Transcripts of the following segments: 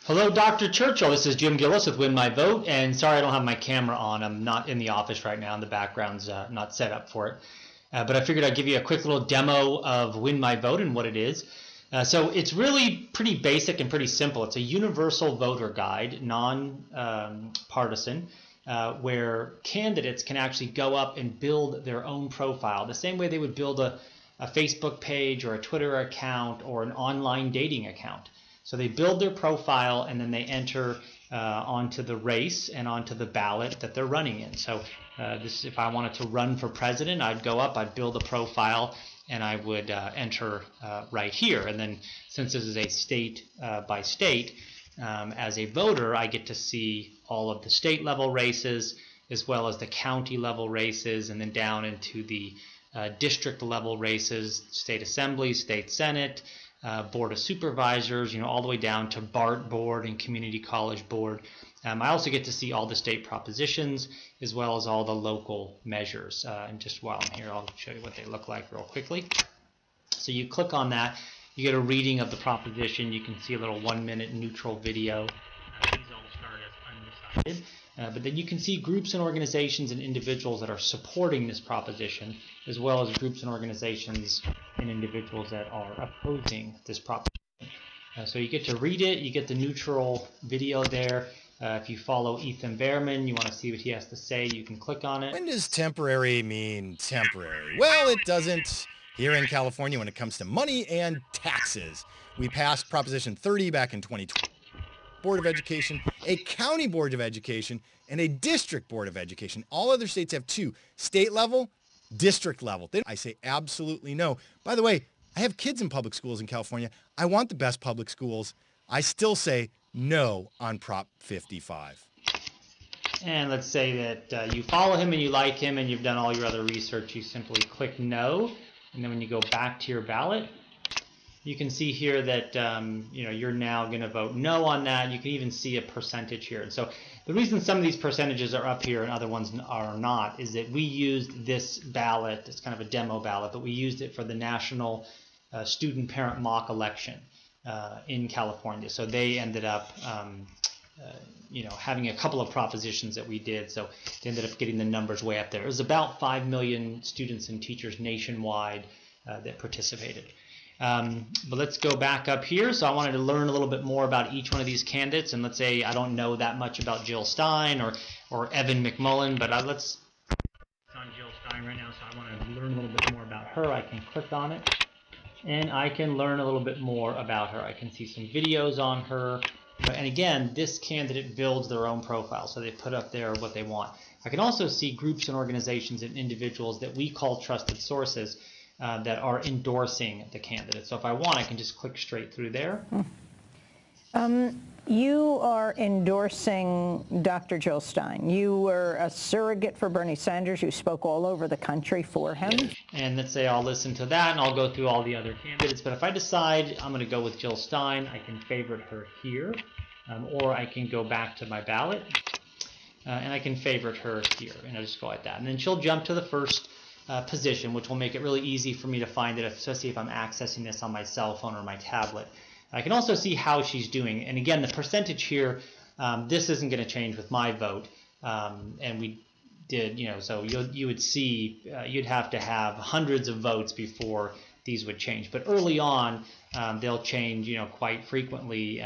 Hello, Dr. Churchill. This is Jim Gillis with Win My Vote, and sorry I don't have my camera on. I'm not in the office right now, and the background's not set up for it. But I figured I'd give you a quick little demo of Win My Vote and what it is. So it's really pretty basic and pretty simple. It's a universal voter guide, non-partisan, where candidates can actually go up and build their own profile, the same way they would build a Facebook page or a Twitter account or an online dating account. So they build their profile and then they enter onto the race and onto the ballot that they're running in. So if I wanted to run for president, I'd go up, I'd build a profile, and I would enter right here. And then since this is a state by state, as a voter, I get to see all of the state level races as well as the county level races, and then down into the district level races, state assembly, state senate, board of supervisors, all the way down to BART board and community college board. I also get to see all the state propositions as well as all the local measures. And just while I'm here, I'll show you what they look like real quickly. So you click on that, you get a reading of the proposition. You can see a little 1-minute neutral video. These all start as undecided. But then you can see groups and organizations and individuals that are supporting this proposition, as well as groups and organizations and individuals that are opposing this proposition. So you get to read it, you get the neutral video there. If you follow Ethan Behrman, you want to see what he has to say, you can click on it. When does temporary mean temporary? Well, it doesn't here in California when it comes to money and taxes. We passed Proposition 30 back in 2020. Board of Education, a county board of education, and a district board of education. All other states have two: state level, district level. I say absolutely no. By the way, I have kids in public schools in California. I want the best public schools. I still say no on Prop 55. And let's say that you follow him and you like him and you've done all your other research. You simply click no, and then when you go back to your ballot, you can see here that you're now going to vote no on that. You can even see a percentage here. And so the reason some of these percentages are up here and other ones are not is that we used this ballot. It's kind of a demo ballot, but we used it for the national student parent mock election in California. So they ended up having a couple of propositions that we did. So they ended up getting the numbers way up there. It was about 5 million students and teachers nationwide that participated. But let's go back up here. So I wanted to learn a little bit more about each one of these candidates, and let's say I don't know that much about Jill Stein or Evan McMullen, but it's on Jill Stein right now, so I want to learn a little bit more about her. I can click on it and I can learn a little bit more about her. I can see some videos on her, and again, this candidate builds their own profile, so they put up there what they want. I can also see groups and organizations and individuals that we call trusted sources that are endorsing the candidate. So if I want, I can just click straight through there. You are endorsing Dr. Jill Stein. You were a surrogate for Bernie Sanders. You spoke all over the country for him. Yeah. And let's say I'll listen to that and I'll go through all the other candidates. But if I decide I'm going to go with Jill Stein, I can favorite her here, or I can go back to my ballot and I can favorite her here, and I'll just go like that. And then she'll jump to the first position, which will make it really easy for me to find it, especially if I'm accessing this on my cell phone or my tablet. I can also see how she's doing, and again, the percentage here, this isn't going to change with my vote, and we did, so you would see, you'd have to have hundreds of votes before these would change, but early on, they'll change, quite frequently,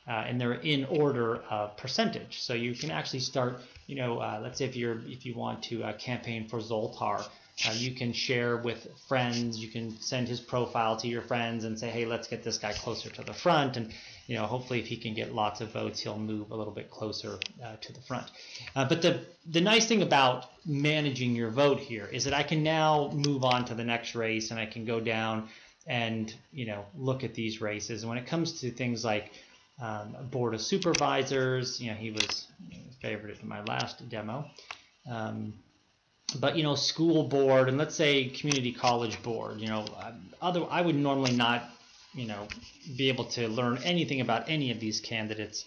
and they're in order of percentage. So you can actually start, let's say if you want to campaign for Zoltar, you can share with friends, you can send his profile to your friends and say, hey, let's get this guy closer to the front, and hopefully if he can get lots of votes, he'll move a little bit closer to the front. But the nice thing about managing your vote here is that I can now move on to the next race, and I can go down and look at these races. And when it comes to things like board of supervisors, he was favored in my last demo. But school board, and let's say community college board, I would normally not be able to learn anything about any of these candidates,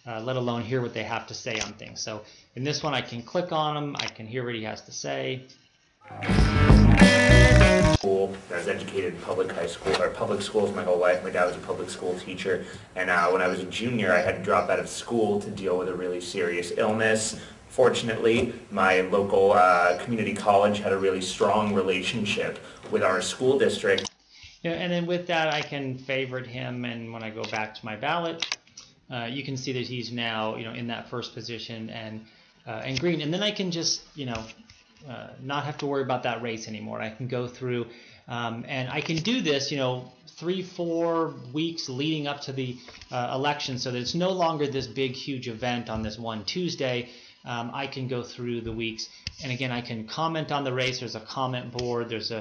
let alone hear what they have to say on things. So in this one, I can click on him, I can hear what he has to say. school. I was educated in public high school or public schools my whole life. My dad was a public school teacher, and when I was a junior, I had to drop out of school to deal with a really serious illness. Fortunately, my local community college had a really strong relationship with our school district. Yeah, and then with that, I can favorite him, and when I go back to my ballot, you can see that he's now, in that first position and green, and then I can just, not have to worry about that race anymore. I can go through, and I can do this, 3-4 weeks leading up to the election, so that it's no longer this big, huge event on this one Tuesday. I can go through the weeks, and again, I can comment on the race. There's a comment board. There's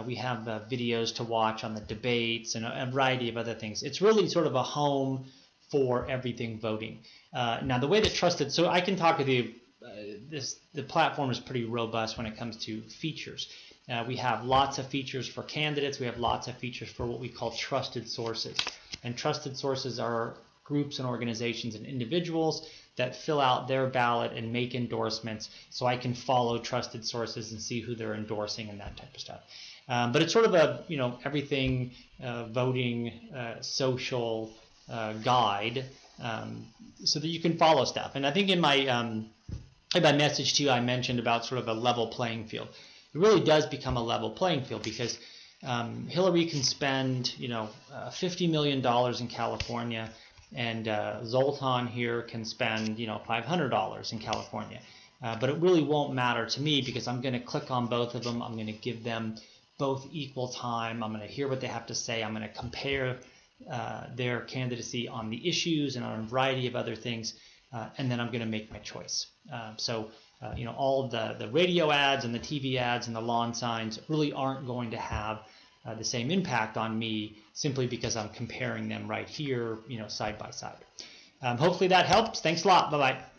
we have videos to watch on the debates and a variety of other things. It's really sort of a home for everything voting. Now, the way that trusted, so I can talk with you. The platform is pretty robust when it comes to features. We have lots of features for candidates. We have lots of features for what we call trusted sources. And trusted sources are groups and organizations and individuals that fill out their ballot and make endorsements, so I can follow trusted sources and see who they're endorsing and that type of stuff. But it's sort of a everything voting social guide, so that you can follow stuff. And I think in my message to you, I mentioned about sort of a level playing field. It really does become a level playing field because Hillary can spend $50 million in California, and Zoltan here can spend $500 in California. But it really won't matter to me because I'm going to click on both of them. I'm going to give them both equal time. I'm going to hear what they have to say. I'm going to compare their candidacy on the issues and on a variety of other things, and then I'm going to make my choice. All of the radio ads and the TV ads and the lawn signs really aren't going to have the same impact on me simply because I'm comparing them right here, side by side. Hopefully that helps. Thanks a lot. Bye-bye.